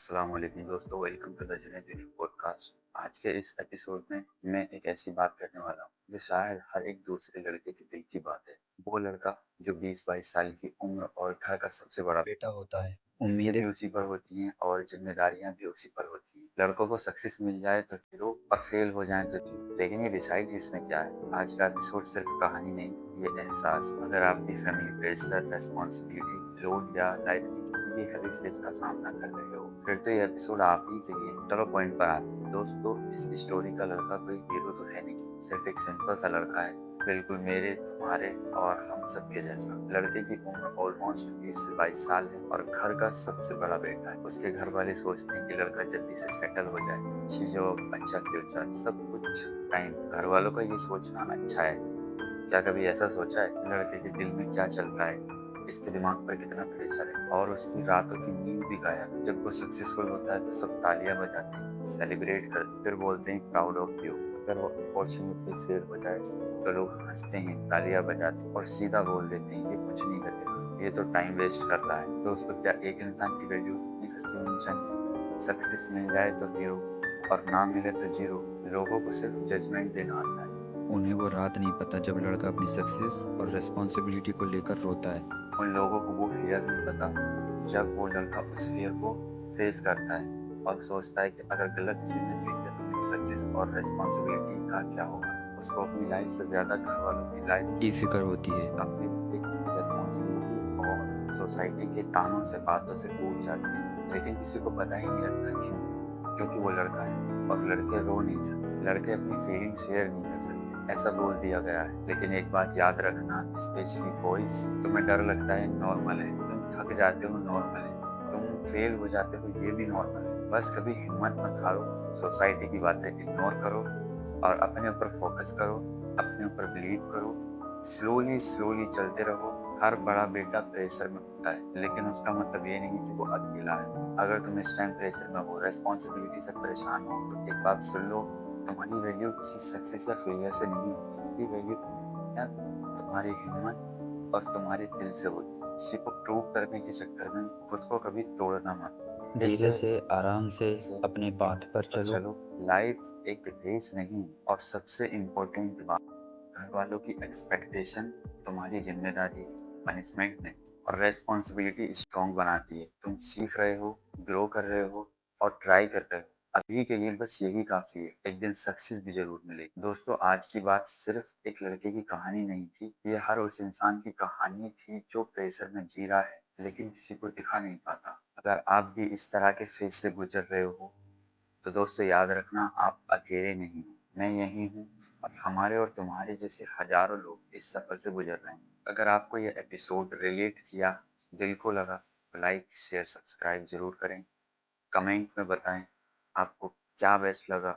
अस्सलाम वालेकुम दोस्तों, welcome to the journey podcast. आज के इस एपिसोड में मैं एक ऐसी बात करने वाला हूँ जो शायद हर एक दूसरे लड़के के दिल की बात है। वो लड़का जो 20-22 साल की उम्र और घर का सबसे बड़ा बेटा होता है। उम्मीदें भी उसी पर होती हैं और जिम्मेदारियां भी उसी पर होती हैं। लड़कों को सक्सेस मिल जाए तो हीरो और फेल हो जाए तो जीरो, लेकिन ये डिसाइड इसमें क्या है। आज का एपिसोड सिर्फ कहानी नहीं, ये एहसास। अगर आपकी फैमिली प्रेशर, रेस्पॉन्सिबिलिटी, लोड या लाइफ की किसी भी हैवी फेज का सामना कर रहे हो, फिर तो ये एपिसोड आप ही के लिए। चलो पॉइंट पर आते हैं। दोस्तों, इस स्टोरी का लड़का कोई हीरो तो है नहीं, सिर्फ एक सिंपल सा लड़का है, बिल्कुल मेरे, तुम्हारे और हम सबके जैसा। लड़के की उम्र ऑलमोस्ट 20 से 22 साल है और घर का सबसे बड़ा बेटा है। उसके घर वाले सोचते हैं कि लड़का जल्दी से सेटल हो जाए, अच्छी जॉब, अच्छा फ्यूचर, सब कुछ टाइम। घर वालों का ये सोचना अच्छा है। क्या कभी ऐसा सोचा है लड़के के दिल में क्या चल रहा है, इसके दिमाग पर कितना प्रेशर है और उसकी रातों की नींद भी गायब है। जब वो सक्सेसफुल होता है तो सब तालियां बजाते हैं, सेलिब्रेट करते, फिर बोलते हैं प्राउड ऑफ यू। अगर वो अनफॉर्चुनेटली फेल हो जाए तो लोग हंसते हैं, तालियां बजाते हैं और सीधा बोल देते हैं ये कुछ नहीं करेगा, ये तो टाइम वेस्ट कर रहा है। दोस्तों, क्या एक इंसान की वैल्यू इतनी सस्ती होनी चाहिए? सक्सेस मिल जाए तो हीरो और ना मिले तो जीरो। लोगों को सिर्फ जजमेंट देना आता है, उन्हें वो रात नहीं पता जब लड़का अपनी सक्सेस और रिस्पॉन्सिबिलिटी को लेकर रोता है। उन लोगों को वो फियर नहीं पता जब वो लड़का उस फियर को फेस करता है और सोचता है कि अगर गलत डिसीजन ले लिया तो मेरी सक्सेस और रिस्पॉन्सिबिलिटी का क्या होगा। उसको अपनी लाइफ से ज्यादा घर वालों की लाइफ की फिक्र होती है। काफी रिस्पॉन्सिबिलिटी और सोसाइटी के तानों से, बातों से टूट जाती है, लेकिन किसी को पता ही नहीं लगता क्यों। क्योंकि वो लड़का है और लड़के रो नहीं सकते, लड़के अपनी फीलिंग शेयर नहीं कर सकते, ऐसा बोल दिया गया है। लेकिन एक बात याद रखना, स्पेशली बॉयज, तुम्हें डर लगता है नॉर्मल है, तुम थक जाते हो नॉर्मल है, तुम फेल हो जाते हो ये भी नॉर्मल है। बस कभी हिम्मत मत हारो, सोसाइटी की बातें इग्नोर करो और अपने ऊपर फोकस करो, अपने ऊपर बिलीव करो। स्लोली स्लोली चलते रहो। हर बड़ा बेटा प्रेशर में होता है, लेकिन उसका मतलब ये नहीं कि वो अकेला है। अगर तुम इस टाइम प्रेशर में हो, रेस्पॉन्सिबिलिटी से परेशान हो, तो एक बात सुन लो, तुम्हारी वैल्यू किसी सक्सेस या फेलियर से नहीं होती। तुम्हारी वैल्यू या तुम्हारी हिम्मत और तुम्हारे दिल से होती है। किसी को प्रूव करने के चक्कर में खुद को कभी तोड़ना मत। धीरे से आराम से अपने पाथ पर चलो। चलो, लाइफ एक रेस नहीं। और सबसे इम्पोर्टेंट बात, घर वालों की एक्सपेक्टेशन तुम्हारी जिम्मेदारी, पनिशमेंट नहीं। और रेस्पॉन्सिबिलिटी स्ट्रॉन्ग बनाती है। तुम सीख रहे हो, ग्रो कर रहे हो और ट्राई कर रहे हो। अभी के लिए बस यही काफी है, एक दिन सक्सेस भी जरूर मिलेगी। दोस्तों, आज की बात सिर्फ एक लड़के की कहानी नहीं थी, ये हर उस इंसान की कहानी थी जो प्रेशर में जी रहा है लेकिन किसी को दिखा नहीं पाता। अगर आप भी इस तरह के फेज से गुजर रहे हो तो दोस्तों याद रखना, आप अकेले नहीं हो, मैं यही हूँ और हमारे और तुम्हारे जैसे हजारों लोग इस सफर से गुजर रहे हैं। अगर आपको यह एपिसोड रिलेट किया, दिल को लगा, तो लाइक शेयर सब्सक्राइब जरूर करें। कमेंट में बताएं आपको क्या बेस्ट लगा।